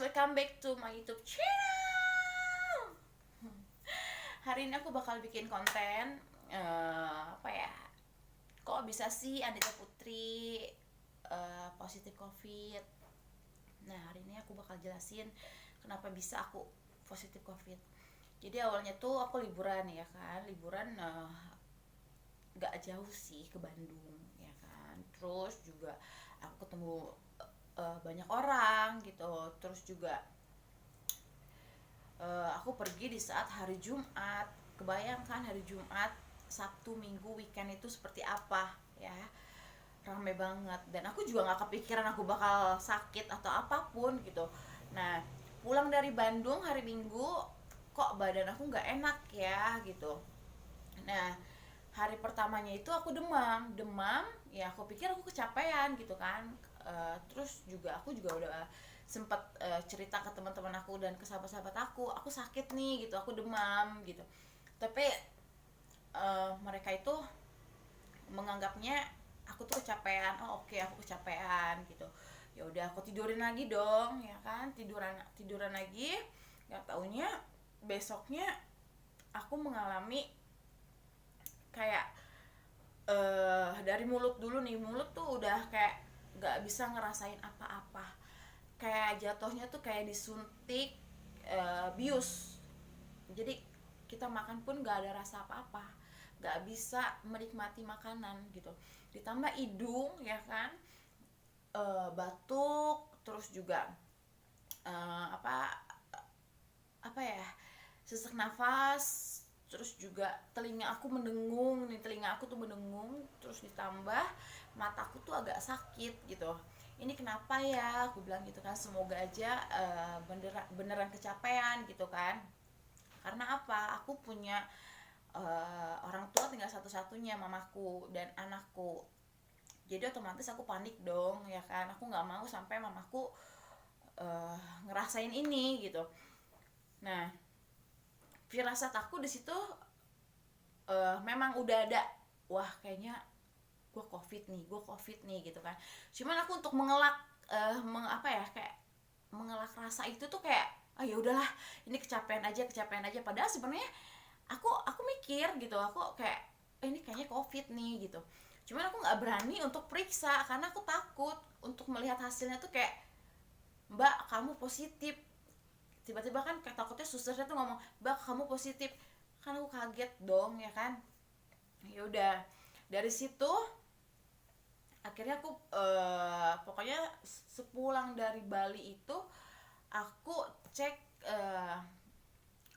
welcome back to my YouTube channel. Hari ini aku bakal bikin konten apa ya? Kok bisa sih Anita Putri positif COVID? Nah, hari ini aku bakal jelasin kenapa bisa aku positif COVID. Jadi awalnya tuh aku liburan ya kan, liburan gak jauh sih ke Bandung ya kan. Terus juga aku ketemu banyak orang gitu. Terus juga aku pergi di saat hari Jumat. Kebayangkan hari Jumat, Sabtu, Minggu, weekend itu seperti apa ya, rame banget. Dan aku juga nggak kepikiran aku bakal sakit atau apapun gitu. Nah, pulang dari Bandung hari Minggu, kok badan aku nggak enak ya gitu. Nah, hari pertamanya itu aku demam, demam ya, aku pikir aku kecapean gitu kan. Terus juga aku juga udah sempat cerita ke teman-teman aku dan ke sahabat-sahabat aku sakit nih gitu, aku demam gitu. Tapi mereka itu menganggapnya aku tuh kecapean. Oh oke, aku kecapean gitu. Ya udah, aku tidurin lagi dong ya kan, tiduran tiduran lagi. Nggak taunya besoknya aku mengalami kayak dari mulut dulu nih, mulut tuh udah kayak nggak bisa ngerasain apa-apa, kayak jatuhnya tuh kayak disuntik bius. Jadi kita makan pun nggak ada rasa apa-apa, nggak bisa menikmati makanan gitu. Ditambah hidung ya kan, batuk, terus juga apa apa ya, sesak nafas. Terus juga telinga aku mendengung nih, telinga aku tuh mendengung. Terus ditambah mataku tuh agak sakit gitu. Ini kenapa ya, aku bilang gitu kan. Semoga aja beneran kecapean gitu kan. Karena apa, aku punya orang tua tinggal satu-satunya, mamaku dan anakku. Jadi otomatis aku panik dong ya kan. Aku nggak mau sampai mamaku ngerasain ini gitu. Nah, firasat aku di situ memang udah ada, wah kayaknya gue covid nih gitu kan. Cuman aku untuk mengelak apa ya, kayak mengelak rasa itu tuh kayak, ah ya udahlah, ini kecapean aja. Padahal sebenarnya aku mikir gitu, aku kayak ini kayaknya covid nih gitu. Cuman aku nggak berani untuk periksa karena aku takut untuk melihat hasilnya tuh kayak, mbak kamu positif. Tiba-tiba kan kayak takutnya susternya tuh ngomong, mbak kamu positif. Kan aku kaget dong ya kan. Ya udah, dari situ akhirnya aku pokoknya sepulang dari Bali itu aku cek eh,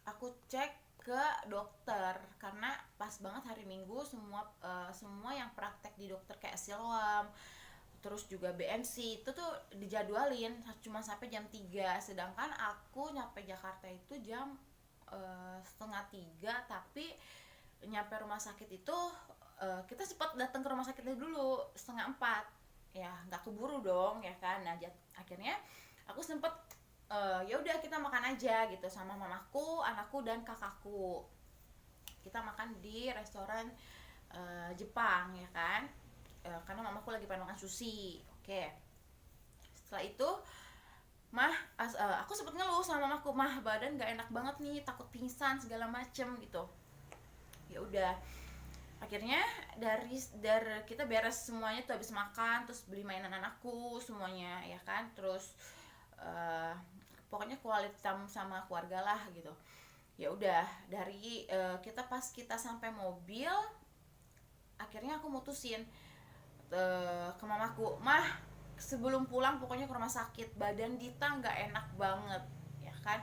aku cek ke dokter. Karena pas banget hari Minggu semua yang praktek di dokter kayak siloam, terus juga BNC itu tuh dijadwalin cuma sampai jam 3. Sedangkan aku nyampe Jakarta itu jam setengah 3. Tapi nyampe rumah sakit itu kita sempat datang ke rumah sakitnya dulu setengah 4. Ya nggak keburu dong ya kan. Nah akhirnya aku sempet ya udah kita makan aja gitu sama mamaku, anakku dan kakakku. Kita makan di restoran Jepang ya kan. Karena mamaku lagi pengen makan sushi. Oke, setelah itu aku sempet ngeluh sama mamaku, mah badan gak enak banget nih, takut pingsan segala macem gitu. Ya udah, akhirnya dari kita beres semuanya tuh, habis makan terus beli mainan anakku semuanya ya kan. Terus pokoknya quality time sama keluarga lah gitu. Ya udah, dari kita sampai mobil, akhirnya aku mutusin ke mamaku, mah sebelum pulang pokoknya ke rumah sakit, badan Dita nggak enak banget ya kan.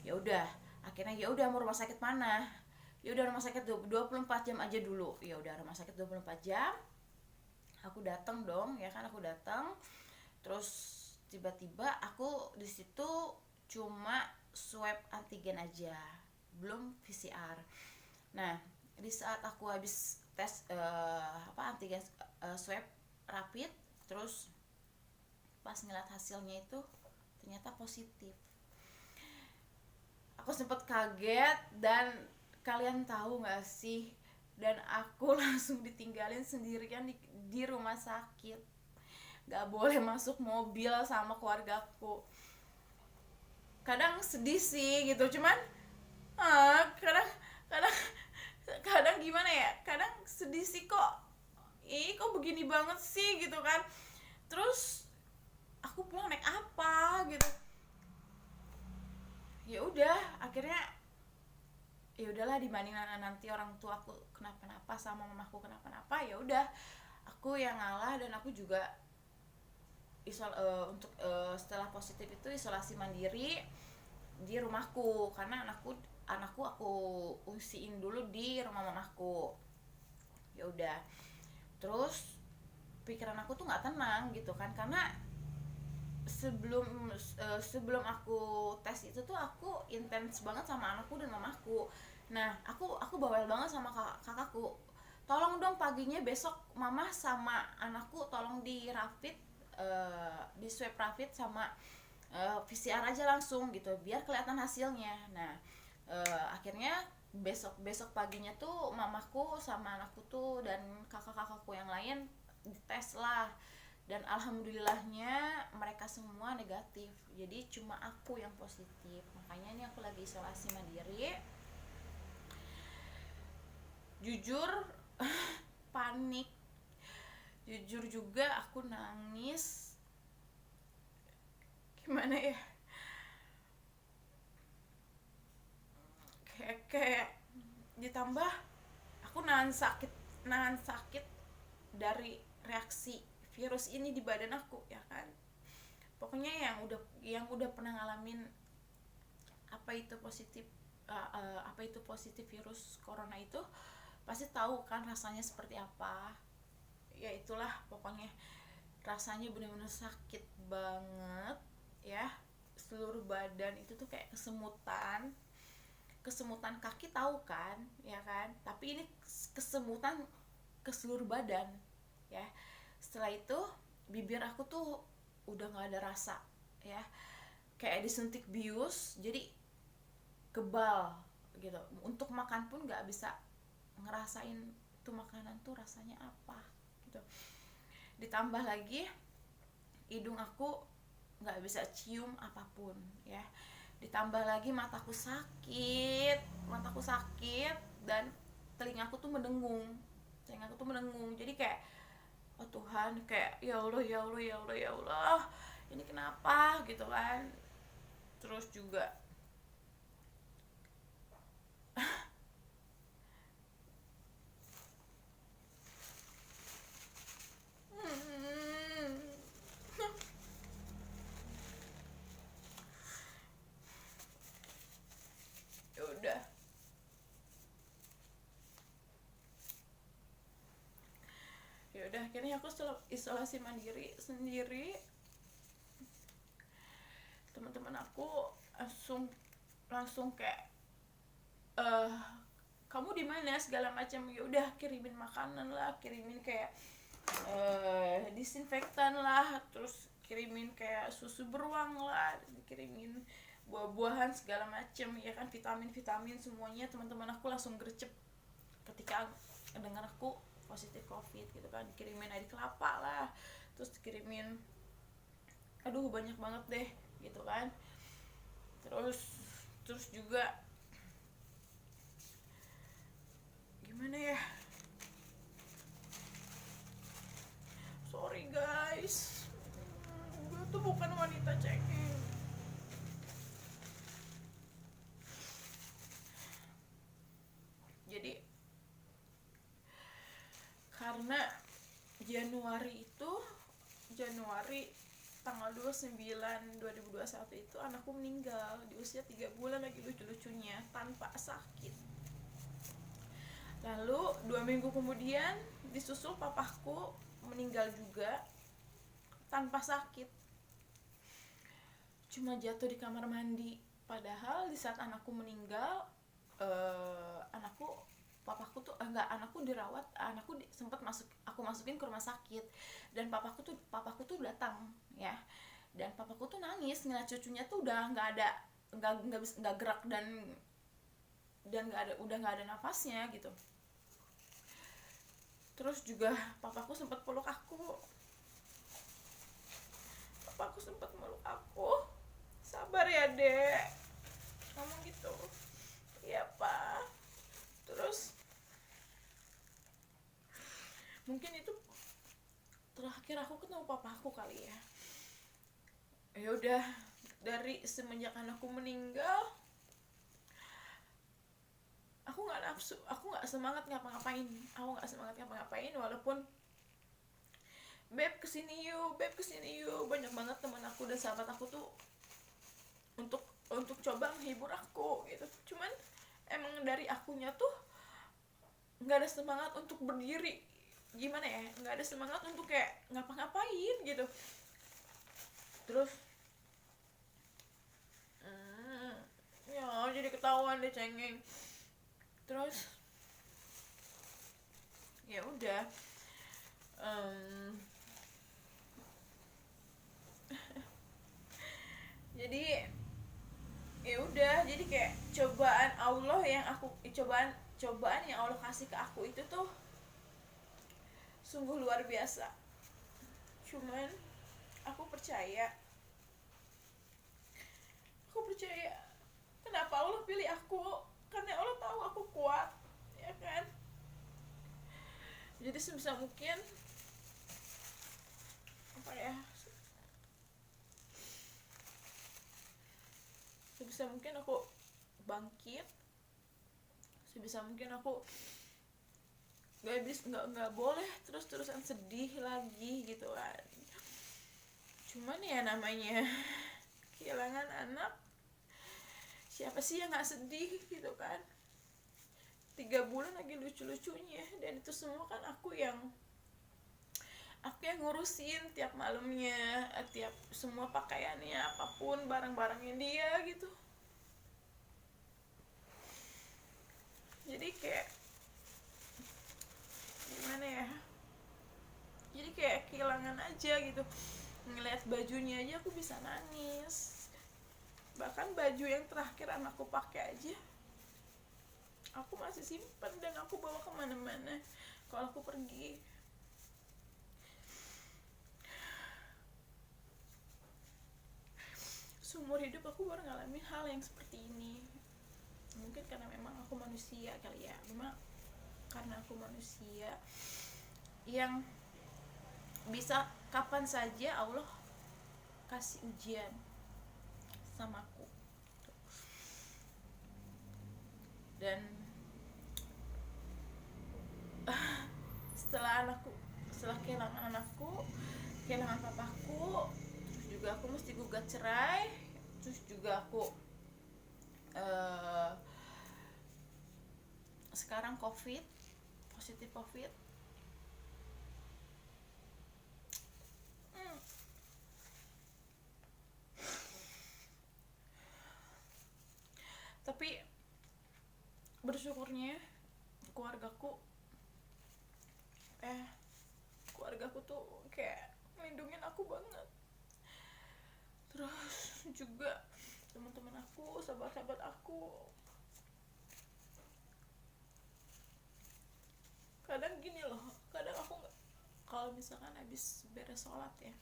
Ya udah, akhirnya ya udah, mau rumah sakit mana? Ya udah, rumah sakit 24 jam aja dulu. Ya udah, rumah sakit 24 jam. Aku datang dong ya kan, aku datang. Terus tiba-tiba aku di situ cuma swab antigen aja, belum PCR. Nah, di saat aku habis tes antigen swab rapid, terus pas ngeliat hasilnya itu ternyata positif. Aku sempet kaget, dan kalian tahu nggak sih, dan aku langsung ditinggalin sendirian di rumah sakit, nggak boleh masuk mobil sama keluargaku. kadang sedih sih gitu, cuman kadang kadang kadang gimana ya, kadang sedih sih, kok kok begini banget sih gitu kan. Terus aku pulang naik apa gitu, ya udah akhirnya ya udahlah, dibanding nanti orang tua aku kenapa-napa sama mamaku kenapa-napa, ya udah aku yang ngalah. Dan aku juga setelah positif itu isolasi mandiri di rumahku, karena anakku aku usiin dulu di rumah mamaku. Ya udah, terus pikiran aku tuh nggak tenang gitu kan, karena sebelum aku tes itu tuh aku intens banget sama anakku dan mamaku. Nah, aku bawel banget sama kakakku, tolong dong paginya besok mama sama anakku tolong di rapid, di swab rapid sama PCR aja langsung gitu biar kelihatan hasilnya. Nah, akhirnya besok paginya tuh mamaku sama anakku tuh dan kakak-kakakku yang lain dites lah, dan alhamdulillahnya mereka semua negatif, jadi cuma aku yang positif. Makanya ini aku lagi isolasi mandiri. Jujur panik, jujur juga aku nangis, gimana ya, kayak ditambah aku nahan sakit dari reaksi virus ini di badan aku, ya kan. Pokoknya yang udah pernah ngalamin apa itu positif virus corona itu pasti tahu kan rasanya seperti apa. Ya itulah pokoknya, rasanya benar-benar sakit banget ya. Seluruh badan itu tuh kayak kesemutan kaki tahu kan, ya kan, tapi ini kesemutan ke seluruh badan ya. Setelah itu bibir aku tuh udah nggak ada rasa ya, kayak disuntik bius, jadi kebal gitu. Untuk makan pun nggak bisa ngerasain tuh makanan tuh rasanya apa gitu. Ditambah lagi hidung aku nggak bisa cium apapun ya. Ditambah lagi mataku sakit dan telingaku tuh mendengung. Jadi kayak, oh Tuhan, kayak ya Allah ini kenapa gitu kan. Terus juga ya udah akhirnya aku isolasi mandiri sendiri. Teman-teman aku langsung kayak, kamu di mana segala macam. Ya udah, kirimin makanan lah, kirimin kayak disinfektan lah, terus kirimin kayak susu beruang lah, kirimin buah-buahan segala macam ya kan, vitamin semuanya. Teman-teman aku langsung gercep ketika dengar aku positif covid gitu kan. Dikirimin air kelapa lah, terus dikirimin banyak banget deh gitu kan. Terus juga gimana ya, sorry guys, gue tuh bukan wanita cengeng. Jadi karena Januari tanggal 29 2021 itu anakku meninggal di usia 3 bulan lagi lucu-lucunya tanpa sakit. Lalu 2 minggu kemudian disusul papaku meninggal juga tanpa sakit, cuma jatuh di kamar mandi. Padahal di saat anakku meninggal, anakku dirawat, sempat aku masukin ke rumah sakit, dan papaku tuh datang ya, dan papaku tuh nangis ngeliat cucunya tuh udah nggak gerak dan udah nggak ada nafasnya gitu. Terus juga papaku sempat peluk aku, sabar ya dek, sama papaku kali ya. Ya udah, dari semenjak anakku meninggal aku nggak nafsu, aku nggak semangat ngapa-ngapain, walaupun beb kesini yuk, banyak banget teman aku dan sahabat aku tuh untuk coba menghibur aku gitu. Cuman emang dari akunya tuh nggak ada semangat untuk berdiri, gimana ya, nggak ada semangat untuk kayak ngapa-ngapain gitu. Terus ya jadi ketahuan deh cengeng. Terus ya udah, jadi ya udah, jadi kayak cobaan Allah yang aku cobaan yang Allah kasih ke aku itu tuh sungguh luar biasa. Cuman aku percaya kenapa Allah pilih aku, karena Allah tahu aku kuat, ya kan. Jadi sebisa mungkin apa ya, sebisa mungkin aku bangkit, sebisa mungkin aku nggak boleh terus-terusan sedih lagi gitu kan. Cuman ya namanya kehilangan anak, siapa sih yang nggak sedih gitu kan. 3 bulan lagi lucu-lucunya, dan itu semua kan aku yang ngurusin tiap malamnya, tiap semua pakaiannya, apapun barang-barangnya dia gitu. Jadi kayak gimana ya, jadi kayak kehilangan aja gitu. Ngeliat bajunya aja aku bisa nangis, bahkan baju yang terakhir anakku pakai aja aku masih simpen dan aku bawa kemana-mana kalau aku pergi. Seumur hidup aku baru ngalamin hal yang seperti ini. Mungkin karena memang aku manusia kali ya, memang karena aku manusia yang bisa kapan saja Allah kasih ujian sama aku. Dan setelah kehilangan anakku, kehilangan papaku, terus juga aku mesti gugat cerai, terus juga aku sekarang positif covid. Tapi bersyukurnya keluargaku tuh kayak melindungin aku banget. Terus juga teman-teman aku, sahabat-sahabat aku, kadang gini loh, kadang aku nggak, kalau misalkan habis beres sholat ya,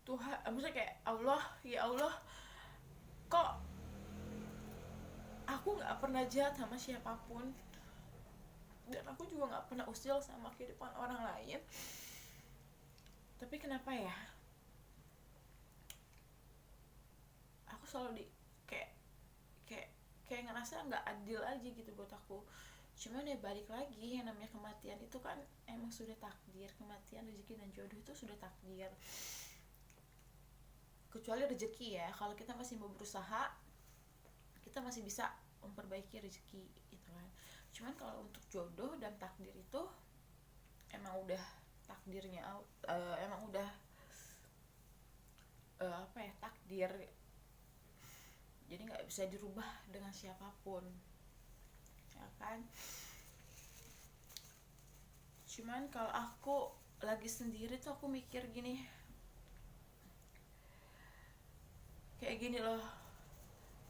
Tuhan, maksudnya kayak Allah, ya Allah, kok aku nggak pernah jahat sama siapapun, dan aku juga nggak pernah usil sama kehidupan orang lain, tapi kenapa ya aku selalu kayak ngerasa nggak adil aja gitu buat aku. Cuman ya balik lagi, yang namanya kematian itu kan emang sudah takdir. Kematian, rezeki dan jodoh itu sudah takdir, kecuali rezeki ya, kalau kita masih mau berusaha kita masih bisa memperbaiki rezeki gitu kan. Cuman kalau untuk jodoh dan takdir itu emang udah takdirnya, emang udah takdir, jadi nggak bisa dirubah dengan siapapun, ya kan. Cuman kalau aku lagi sendiri tuh aku mikir gini, kayak gini loh,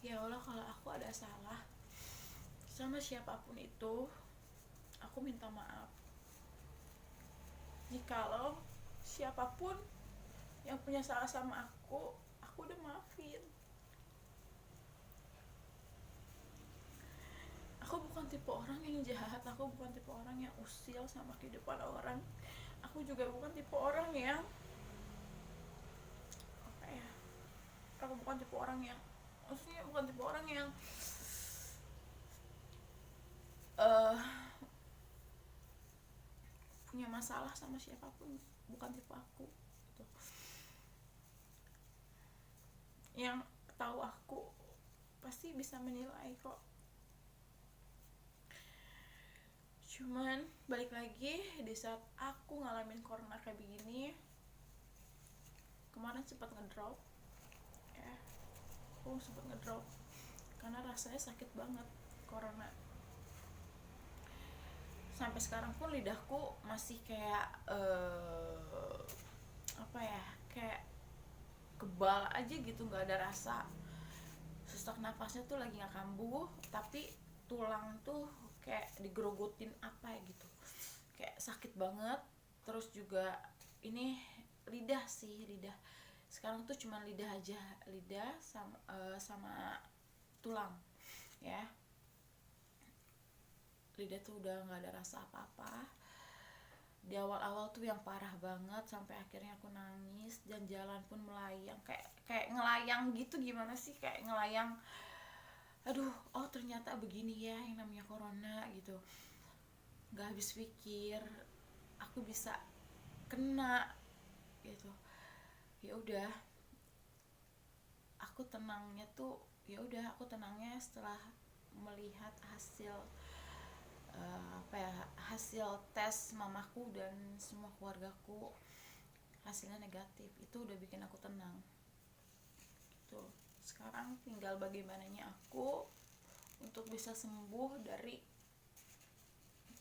ya Allah, kalau aku ada salah sama siapapun itu, aku minta maaf. Jikalau siapapun yang punya salah sama aku udah maafin. Aku bukan tipe orang yang jahat, aku bukan tipe orang yang usil sama kehidupan orang, aku aku juga bukan tipe orang yang apa ya, aku bukan tipe orang yang, maksudnya bukan tipe orang yang uh, punya masalah sama siapapun, bukan tipe aku gitu. Yang tahu aku pasti bisa menilai kok. Cuman balik lagi, di saat aku ngalamin corona kayak begini, kemarin sempat ngedrop ya, aku sempat ngedrop karena rasanya sakit banget corona. Sampai sekarang pun lidahku masih kayak apa ya, kayak kebal aja gitu, nggak ada rasa. Sesak nafasnya tuh lagi nggak kambuh, tapi tulang tuh kayak digerogotin apa ya gitu, kayak sakit banget. Terus juga ini lidah sih, lidah sekarang tuh cuma lidah aja, lidah sama tulang ya. Lidah tuh udah nggak ada rasa apa-apa. Di awal-awal tuh yang parah banget, sampai akhirnya aku nangis dan jalan pun melayang, kayak ngelayang gitu. Gimana sih, kayak ngelayang, aduh, oh ternyata begini ya yang namanya corona gitu. Nggak habis pikir aku bisa kena gitu. Ya udah, aku tenangnya tuh, ya udah aku tenangnya setelah melihat hasil apa ya, hasil tes mamaku dan semua keluargaku, hasilnya negatif. Itu udah bikin aku tenang gitu. Sekarang tinggal bagaimananya aku untuk bisa sembuh dari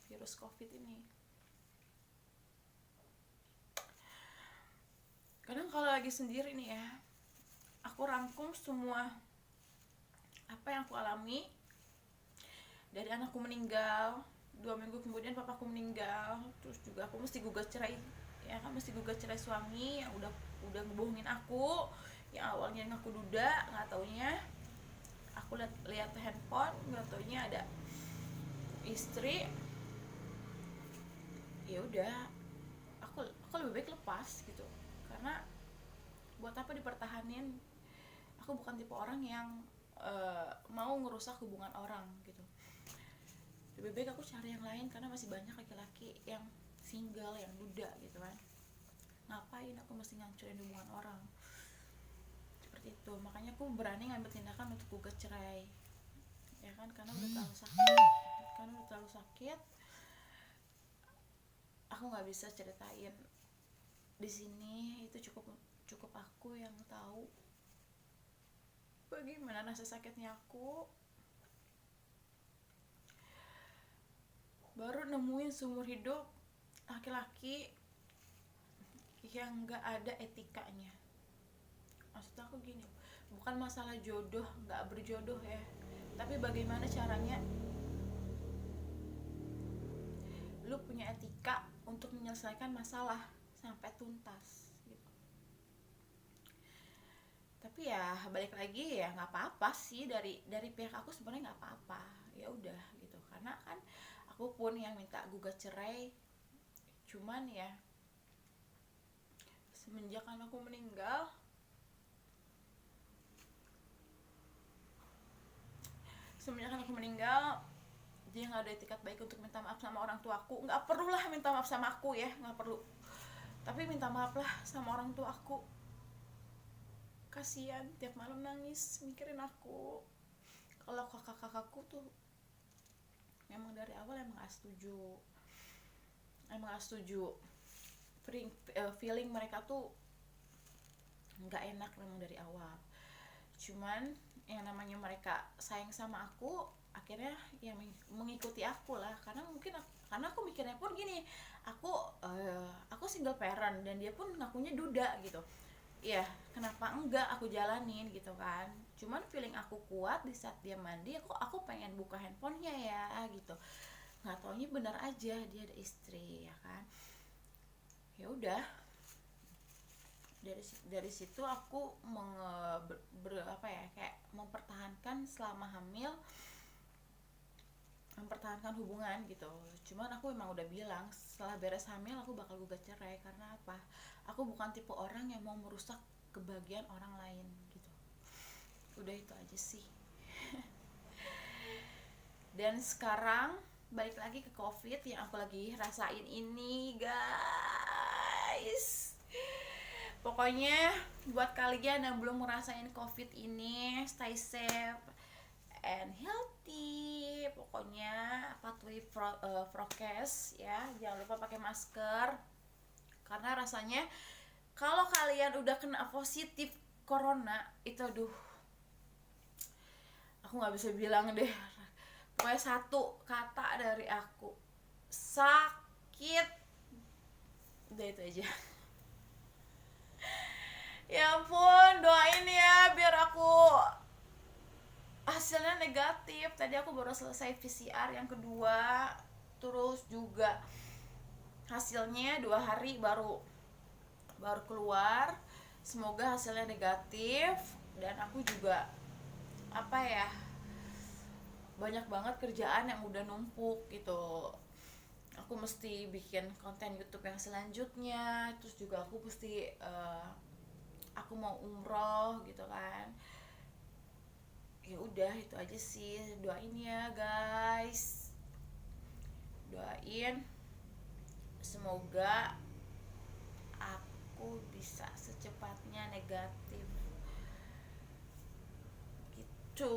virus covid ini. Kadang kalau lagi sendiri nih ya, aku rangkum semua apa yang aku alami. Dari anakku meninggal, 2 minggu kemudian papaku meninggal, terus juga aku mesti gugat cerai, ya kan, mesti gugat cerai suami yang udah ngebohongin aku, yang awalnya ngaku duda, nggak taunya aku lihat handphone, nggak taunya ada istri. Ya udah, aku lebih baik lepas gitu, karena buat apa dipertahanin. Aku bukan tipe orang yang mau ngerusak hubungan orang gitu. Lebih baik aku cari yang lain, karena masih banyak laki-laki yang single, yang duda gitu kan. Ngapain aku mesti ngancurin hubungan orang seperti itu. Makanya aku berani ngambil tindakan untuk gugat cerai, ya kan, karena udah terlalu sakit. Aku nggak bisa ceritain di sini, itu cukup aku yang tahu bagaimana rasa sakitnya aku. Baru nemuin seumur hidup laki-laki yang nggak ada etikanya. Maksud aku gini, bukan masalah jodoh nggak berjodoh ya, tapi bagaimana caranya lu punya etika untuk menyelesaikan masalah sampai tuntas gitu. Tapi ya balik lagi, ya nggak apa-apa sih, dari pihak aku sebenarnya nggak apa-apa, ya udah gitu. Karena kan aku pun yang minta gugat cerai. Cuman ya semenjak anakku meninggal, dia nggak ada etikat baik untuk minta maaf sama orang tuaku. Nggak perlulah minta maaf sama aku ya, nggak perlu, tapi minta maaf lah sama orang tuaku. Kasian tiap malam nangis mikirin aku. Kalau kakak-kakakku tuh memang dari awal emang gak setuju. Feeling mereka tuh nggak enak memang dari awal. Cuman yang namanya mereka sayang sama aku, akhirnya ya mengikuti aku lah. Karena aku mikirnya pun gini, aku single parent dan dia pun ngakunya duda gitu. Ya kenapa enggak aku jalanin gitu kan. Cuman feeling aku kuat di saat dia mandi, aku pengen buka handphonenya ya gitu. Nggak taunya benar aja dia ada istri, ya kan. Ya udah, dari situ aku apa ya, kayak mempertahankan selama hamil. mempertahankan hubungan gitu. Cuman aku emang udah bilang setelah beres hamil aku bakal gugat cerai. Karena apa, aku bukan tipe orang yang mau merusak kebahagiaan orang lain gitu. Udah itu aja sih. Dan sekarang balik lagi ke covid yang aku lagi rasain ini guys. Pokoknya buat kalian yang belum ngerasain covid ini, stay safe and healthy. Pokoknya patuhi prokes ya, jangan lupa pakai masker. Karena rasanya kalau kalian udah kena positif corona itu, aduh, aku nggak bisa bilang deh. Pokoknya satu kata dari aku, sakit. Udah itu aja. Ya ampun, doain ya biar aku hasilnya negatif. Tadi aku baru selesai PCR yang kedua, terus juga hasilnya 2 hari baru keluar. Semoga hasilnya negatif. Dan aku juga apa ya, banyak banget kerjaan yang udah numpuk gitu. Aku mesti bikin konten YouTube yang selanjutnya, terus juga aku mesti aku mau umroh gitu kan. Ya udah itu aja sih. Doain ya guys, doain semoga aku bisa secepatnya negatif gitu.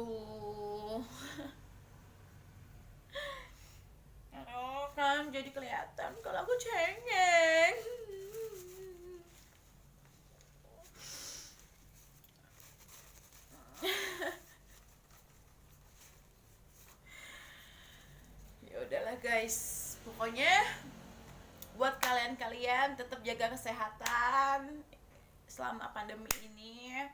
Oh kan jadi kelihatan kalau aku cengeng. Ya udahlah guys, pokoknya buat kalian tetap jaga kesehatan selama pandemi ini.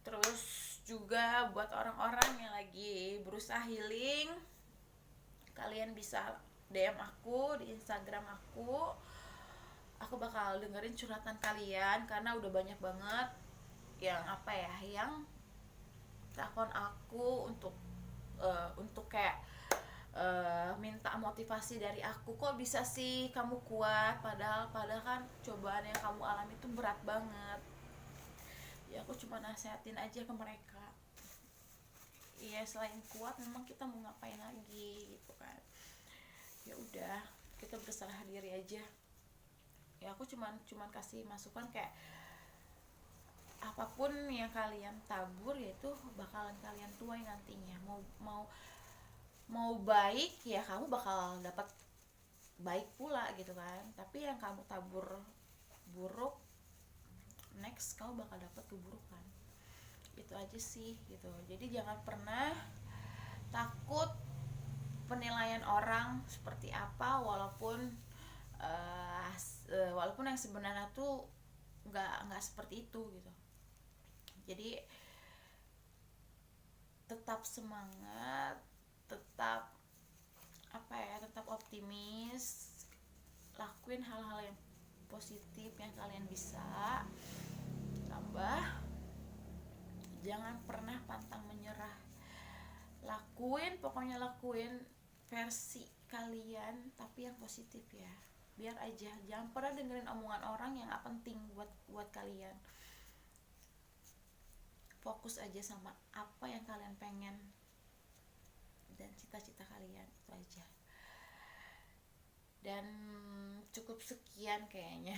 Terus juga buat orang-orang yang lagi berusaha healing, kalian bisa DM aku di Instagram aku. Aku bakal dengerin curhatan kalian karena udah banyak banget yang apa ya, yang telepon aku untuk kayak minta motivasi dari aku. Kok bisa sih kamu kuat, padahal kan cobaan yang kamu alami itu berat banget. Ya aku cuma nasehatin aja ke mereka. Iya, selain kuat memang kita mau ngapain lagi gitu kan. Ya udah, kita berserah diri aja. Ya aku cuman kasih masukan kayak apapun yang kalian tabur ya itu bakalan kalian tuai nantinya. Mau baik ya kamu bakal dapat baik pula gitu kan. Tapi yang kamu tabur buruk, next kamu bakal dapat keburukan. Itu aja sih gitu. Jadi jangan pernah takut penilaian orang seperti apa, walaupun yang sebenarnya tuh nggak seperti itu gitu. Jadi tetap semangat, tetap tetap optimis, lakuin hal-hal yang positif yang kalian bisa. Tambah, jangan pernah pantang menyerah. Pokoknya lakuin versi kalian tapi yang positif ya. Biar aja, jangan pernah dengerin omongan orang yang gak penting buat kalian. Fokus aja sama apa yang kalian pengen dan cita-cita kalian, itu aja. Dan cukup sekian kayaknya.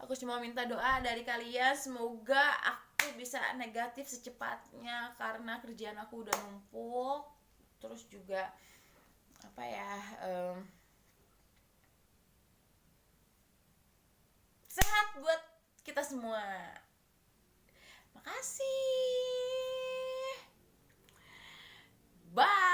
Aku cuma minta doa dari kalian, semoga aku bisa negatif secepatnya karena kerjaan aku udah numpuk. Terus juga sehat buat kita semua. Makasih. Bye.